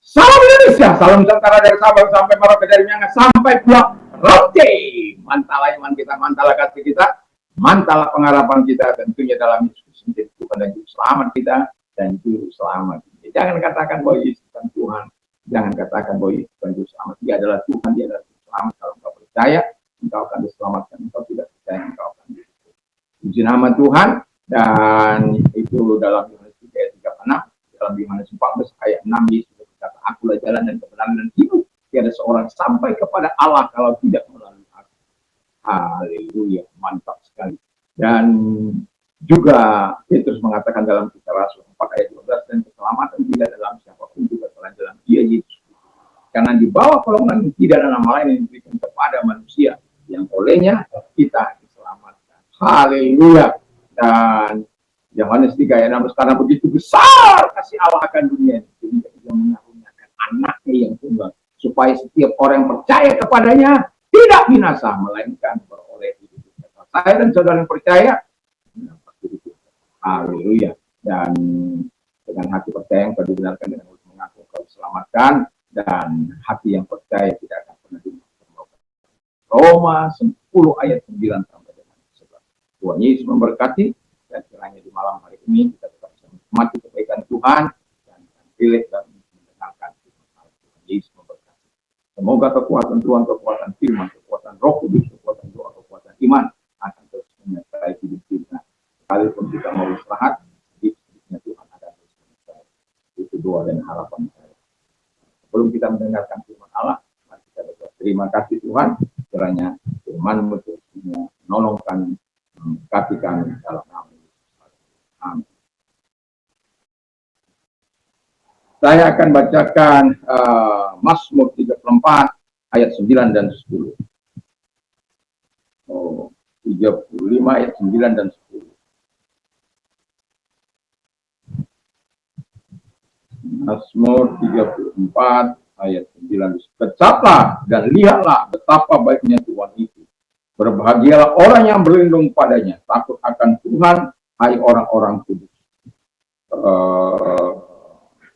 Salam Indonesia, salam Nusantara dari Sabang sampai Merauke, dari Miangas sampai Pulau Rote. Mantala iman kita, mantala kasih kita, mantala pengharapan kita, tentunya dalam Yesus menjadi Tuhan dan Juru Selamat kita dan Juru Selamat. Jangan katakan bahwa Yesus bukan Tuhan, jangan katakan bahwa Yesus bukan Juru Selamat. Dia adalah Tuhan, dia adalah Juru Selamat. Kalau engkau percaya, engkau akan diselamatkan. Engkau tidak percaya, engkau akan diselamatkan. Puji nama Tuhan. Dan itu dalam Yohanes 3 ayat 36, dalam Yohanes 14 ayat 6, Yesus berkata, akulah jalan dan kebenaran dan hidup. Tiada seorang sampai kepada Allah kalau tidak melalui aku. Haleluya, mantap sekali. Dan juga Petrus mengatakan dalam kisah Rasul 4 ayat 12, dan keselamatan tidak dalam siapapun juga selain dalam Dia Yesus. Karena di bawah kolongan tidak ada nama lain yang diberikan kepada manusia yang olehnya kita diselamatkan. Haleluya. Dan Yohanes 3 ayat 16, karena begitu besar kasih Allah akan dunia sehingga Ia mengaruniakan anaknya yang tunggal, supaya setiap orang yang percaya kepadanya tidak binasa, melainkan beroleh hidup. Saya dan saudara yang percaya mendapat hidup. Haleluya. Dan dengan hati percaya yang telah dibenarkan, dengan mulut mengaku kau diselamatkan, dan hati yang percaya tidak akan pernah dimasukkan. Roma 10 ayat 9 sampai dengan 11. Tuhan Yesus memberkati, dan kiranya di malam hari ini kita tetap bisa menikmati kebaikan Tuhan dan pilih dan mendengarkan Tuhan Yesus memberkati. Semoga kekuatan Tuhan, kekuatan firman, kekuatan Roh Kudus, kekuatan doa, kekuatan iman akan terus menyertai hidup kita. Sekalipun kita mau istirahat, hidupnya Tuhan akan terus menyertai. Itu doa dan harapan saya. Sebelum kita mendengarkan firman Allah, mari kita berdoa. Terima kasih Tuhan, kiranya firman-Mu terus menolongkan kaki kami dalam nama Yesus. Amin. Saya akan bacakan Mazmur 34 ayat 9 dan 10. 35 ayat 9 dan 10. Mazmur 34 ayat 9. Kecaplah dan lihatlah betapa baiknya Tuhan itu. Berbahagialah orang yang berlindung padanya. Takut akan Tuhan, hai orang-orang kudus.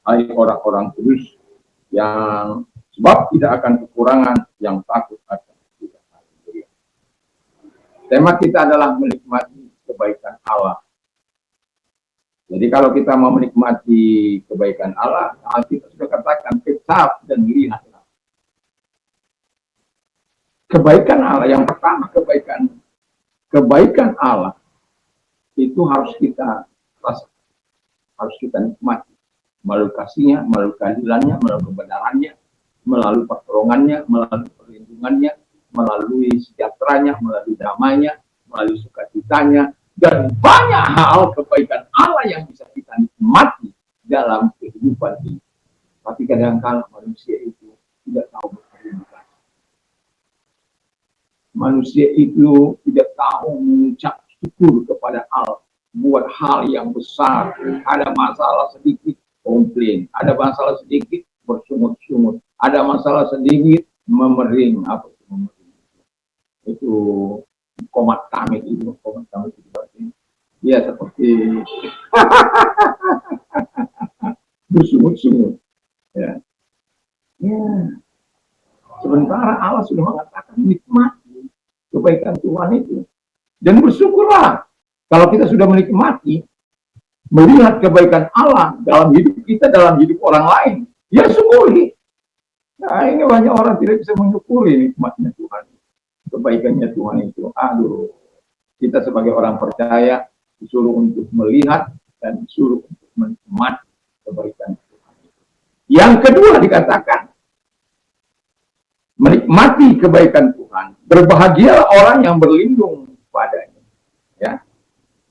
Hai orang-orang kudus yang sebab tidak akan kekurangan, yang takut akan Tuhan. Tema kita adalah menikmati kebaikan Allah. Jadi kalau kita mau menikmati kebaikan Allah, kita sudah katakan kecap dan lihatlah. Kebaikan Allah yang pertama, kebaikan Allah itu harus kita rasakan, harus kita nikmati melalui kasihnya, melalui keadilannya, melalui kebenarannya, melalui pertolongannya, melalui perlindungannya, melalui sejahteranya, melalui damainya, melalui sukacitanya, dan banyak hal kebaikan Allah yang bisa kita nikmati dalam kehidupan ini. Tapi kadang-kadang manusia itu tidak tahu berterima kasih. Manusia itu tidak tahu mengucap syukur kepada Allah buat hal yang besar. Ada masalah sedikit komplain, ada masalah sedikit bersungut-sungut, ada masalah sedikit memering. Apa itu memering? Itu komat kami itu berarti ya seperti bersungut-sungut. Ya. Sementara Allah sudah mengatakan nikmati kebaikan Tuhan itu. Dan bersyukurlah kalau kita sudah menikmati, melihat kebaikan Allah dalam hidup kita, dalam hidup orang lain. Ya syukuri. Nah ini banyak orang tidak bisa mensyukuri nikmatnya Tuhan. Kebaikannya Tuhan itu. Aduh, kita sebagai orang percaya disuruh untuk melihat dan disuruh untuk menikmati kebaikan Tuhan itu. Yang kedua dikatakan, menikmati kebaikan Tuhan. Berbahagialah orang yang berlindung padanya. Ya.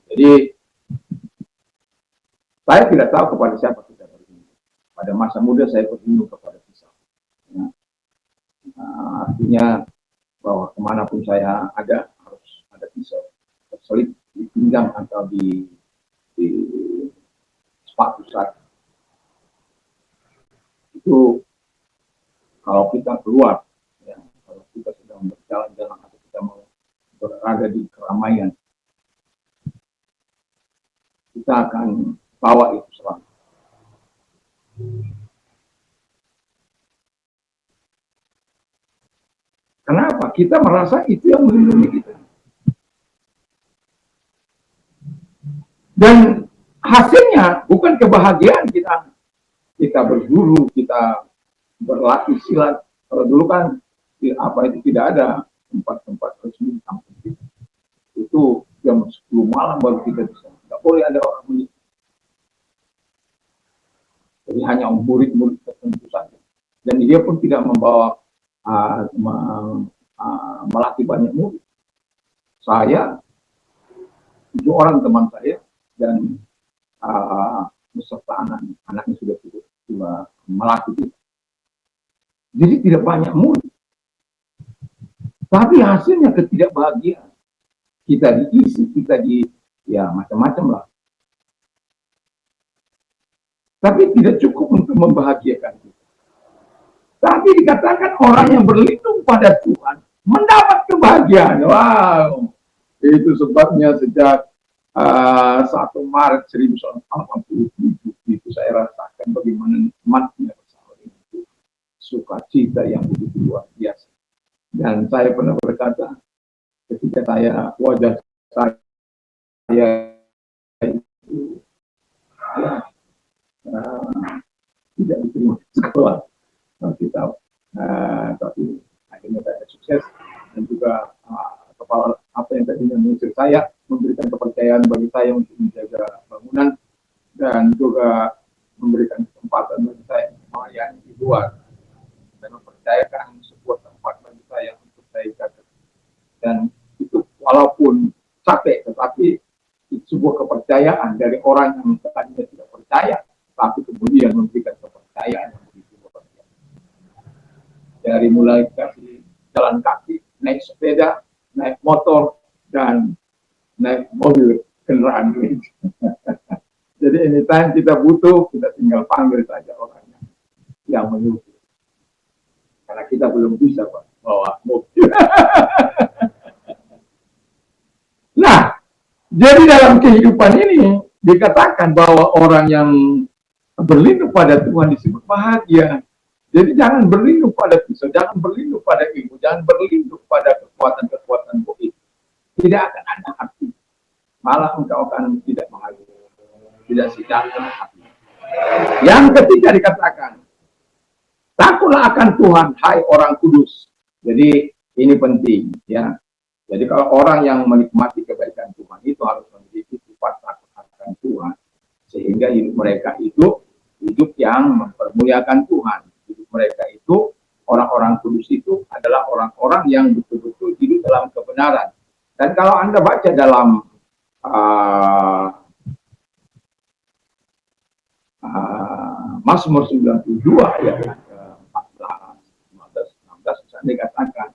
Jadi saya tidak tahu kepada siapa kita berlindung. Pada masa muda saya berlindung kepada pisau. Ya. Artinya bahwa kemanapun saya ada harus ada pisau terselip di pinggang atau di sepatu saya. Itu kalau kita keluar, ya, kalau kita sedang berjalan-jalan atau kita mau berada di keramaian, kita akan bawa itu selalu. kita merasa itu yang melindungi kita. Dan hasilnya bukan kebahagiaan kita berguru, kita berlatih silat. Kalau dulu kan itu tidak ada tempat-tempat resmi di kampung kita. Itu jam 10 malam baru kita bisa. Tidak boleh ada orang menikah. Jadi hanya murid-murid tertentu saja. Dan dia pun tidak membawa melatih banyak murid. Saya, 7 orang teman saya, dan beserta anaknya sudah melatih kita. Jadi tidak banyak murid. Tapi hasilnya ketidakbahagiaan. Kita diisi, macam-macam lah. Tapi tidak cukup untuk membahagiakan kita. Tapi dikatakan orang yang berlindung pada Tuhan mendapat kebahagiaan. Wow, itu sebabnya sejak 1 Maret 1987 itu saya rasakan bagaimana nikmatnya bersama dengan Tuhan. Sukacita yang begitu luar biasa. Dan saya pernah berkata, ketika wajah saya itu tidak diterima sekolah kita, tapi akhirnya saya sukses, dan juga kepala yang tadinya mengusir saya memberikan kepercayaan bagi saya untuk menjaga bangunan, dan juga memberikan kesempatan bagi saya melayani di luar dan mempercayakan sebuah tempat bagi saya untuk saya jaga. Dan itu walaupun capek, tetapi itu sebuah kepercayaan dari orang yang tadinya tidak percaya, tapi kemudian memberikan kepercayaan yang begitu luar biasa. Dari mulai kasih jalan kaki, naik sepeda, naik motor, dan naik mobil kendaraan ini. Jadi anytime kita butuh, kita tinggal panggil saja orangnya yang menyuruh. Karena kita belum bisa bawa mobil. Nah, jadi dalam kehidupan ini dikatakan bahwa orang yang berlindung pada Tuhan disebut bahagia. Jadi jangan berlindung pada pisau, jangan berlindung pada ilmu, jangan berlindung pada kekuatan-kekuatan goib. Tidak akan ada arti. Malah engkau akan tidak bahagia, tidak sejahtera hati. Yang ketiga dikatakan, takutlah akan Tuhan, hai orang kudus. Jadi ini penting, ya. Jadi kalau orang yang menikmati kebaikan Tuhan itu harus memiliki sifat takut akan Tuhan, sehingga hidup mereka itu hidup yang mempermuliakan Tuhan. Hidup mereka itu, orang-orang kudus itu adalah orang-orang yang betul-betul hidup dalam kebenaran. Dan kalau Anda baca dalam Mazmur 92 ayat 14, 15, 16 misalnya dikatakan,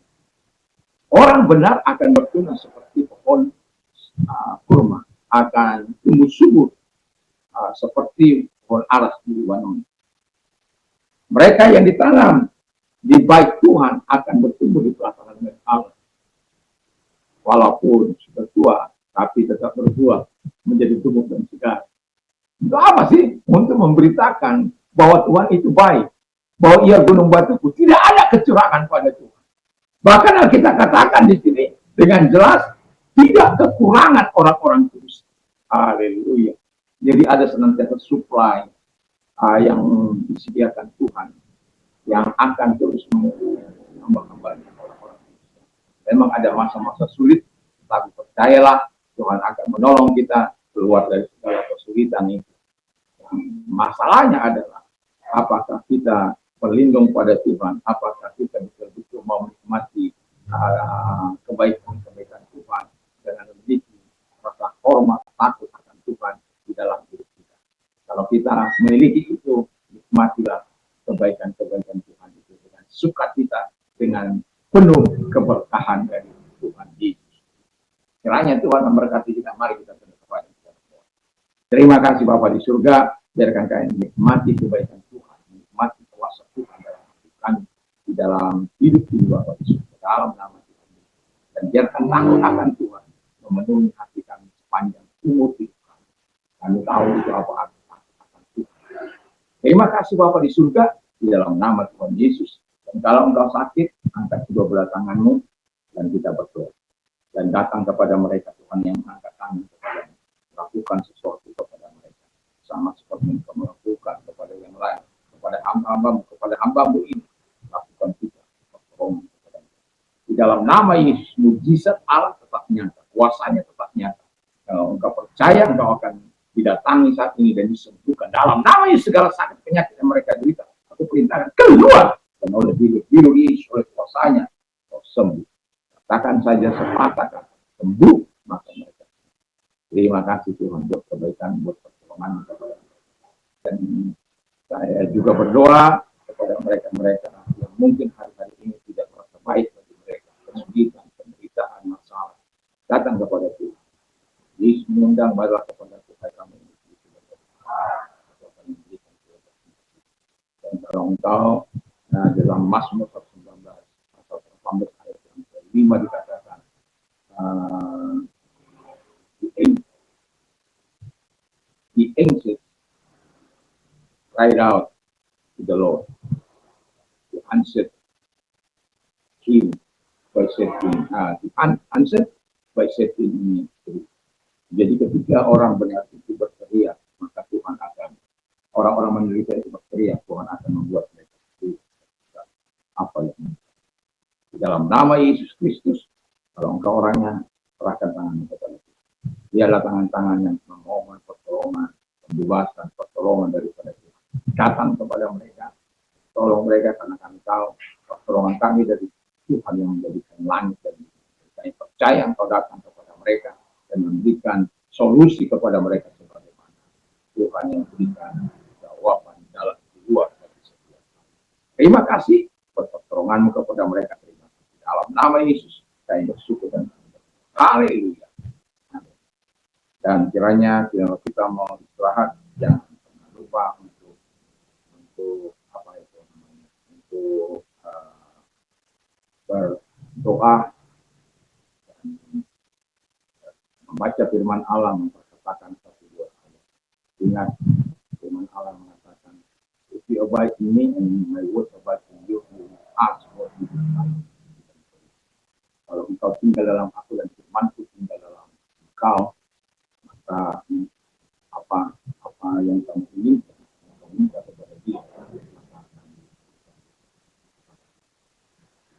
orang benar akan bertunas seperti pohon kurma, akan tumbuh subur seperti pohon aras di Lebanon. Mereka yang ditanam di bait Tuhan akan bertumbuh di pelataran Allah. Walaupun sudah tua, tapi tetap berbuah menjadi tumbuh dan segar. Itu apa sih? Untuk memberitakan bahwa Tuhan itu baik, bahwa Ia gunung batuku, tidak ada kecurangan pada Tuhan. Bahkan kita katakan di sini dengan jelas, tidak kekurangan orang-orang kudus. Haleluya. Jadi ada senantiasa supply yang disediakan Tuhan, yang akan terus menambah-nambahnya orang-orang kudus. Memang ada masa-masa sulit, tapi percayalah Tuhan akan menolong kita keluar dari segala kesulitan itu. Masalahnya adalah apakah kita berlindung pada Tuhan, apakah kita betul-betul mau menikmati kebaikan-kebaikan Tuhan dengan memiliki rasa hormat, takut akan Tuhan di dalam hidup kita. Kalau kita memiliki itu, nikmatilah kebaikan-kebaikan Tuhan itu dengan sukacita, dengan penuh keberkahan dari Tuhan Yesus. Kiranya Tuhan memberkati kita. Mari kita berdoa kepada Tuhan. Terima kasih Bapa di surga, biarkan kami menikmati kebaikan Tuhan, menikmati kuasa Tuhan dalam hidup kami, di dalam hidup ini Bapa di surga, dalam nama Tuhan. Dan biarkan takut akan Tuhan memenuhi hati kami sepanjang umur hidup kami. Kami tahu itu apa arti takut akan Tuhan. Terima kasih Bapa di surga, di dalam nama Tuhan Yesus. Dan kalau engkau sakit, angkat kedua belah tanganmu. Dan kita berdoa dan datang kepada mereka Tuhan yang mengangkat tangan kepada melakukan sesuatu kepada mereka, sama seperti engkau melakukan kepada yang lain, kepada hamba-hambamu, kepada hambamu ini, lakukan juga pertolongan kepada mereka. Di dalam nama Yesus, mujizat Allah tetap nyata, kuasanya tetap nyata. Kalau engkau percaya, engkau akan didatangi saat ini dan disembuhkan. Dalam nama Yesus, segala sakit penyakit yang mereka derita, aku perintahkan keluar, dan oleh biru Yesus, oleh kuasanya, kau sembuh. Katakan saja sepatah kata, sembuh, maka mereka. Terima kasih Tuhan buat kebaikan, buat pertolongan kepada mereka. Dan saya juga berdoa kepada mereka-mereka yang mungkin hari-hari ini tidak merasa baik bagi mereka, kesulitan, penderitaan, masalah. Datang kepada Tuhan. Yesus mengundang baiklah kepada Tuhan kami. Dan kalau engkau dalam Mazmur 19 atau 18 ayat yang kelima dikatakan, the ancient cried out to the Lord. He answered him by setting, answered by setting me free. Jadi ketika orang benar itu berteriak, maka Tuhan akan, orang-orang menderita itu berteriak, Tuhan akan membuat mereka free. Apa yang di dalam nama Yesus Kristus, kalau engkau orangnya, serahkan tangan kepada Tuhan. Dialah tangan-tangan yang memohon pertolongan, pembebasan, pertolongan daripada Tuhan. Datang kepada mereka, tolong mereka karena kami tahu pertolongan kami dari Tuhan yang menjadikan langit dan bumi. Kami percaya engkau datang kepada mereka dan memberikan solusi kepada mereka sebagaimana Tuhan yang berikan jawaban dalam luar dari setiap. Terima kasih buat pertolonganmu kepada mereka. Terima kasih. Dalam nama Yesus, kami bersyukur dan haleluya. Dan kiranya kalau kita mau istirahat, jangan pernah lupa untuk apa itu namanya, untuk berdoa dan membaca firman Allah, memperkatakan satu dua ayat. Ingat firman Allah mengatakan, if you abide in me and my word abide in you, you will ask what you desire. Kalau engkau tinggal dalam aku dan firmanku tinggal dalam engkau, maka apa yang kamu inginkan, kamu minta kepada Dia.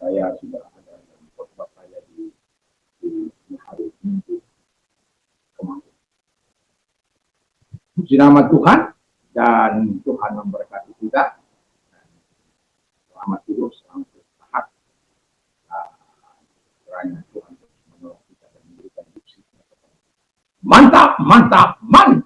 Saya sudah ada dalam khotbah saya di hari Minggu kemarin. Puji nama Tuhan, dan Tuhan memberkati kita. Selamat tidur, selamat beristirahat. Kiranya Tuhan menolong kita dan memberikan duksi. Mantap, mantap, mantap.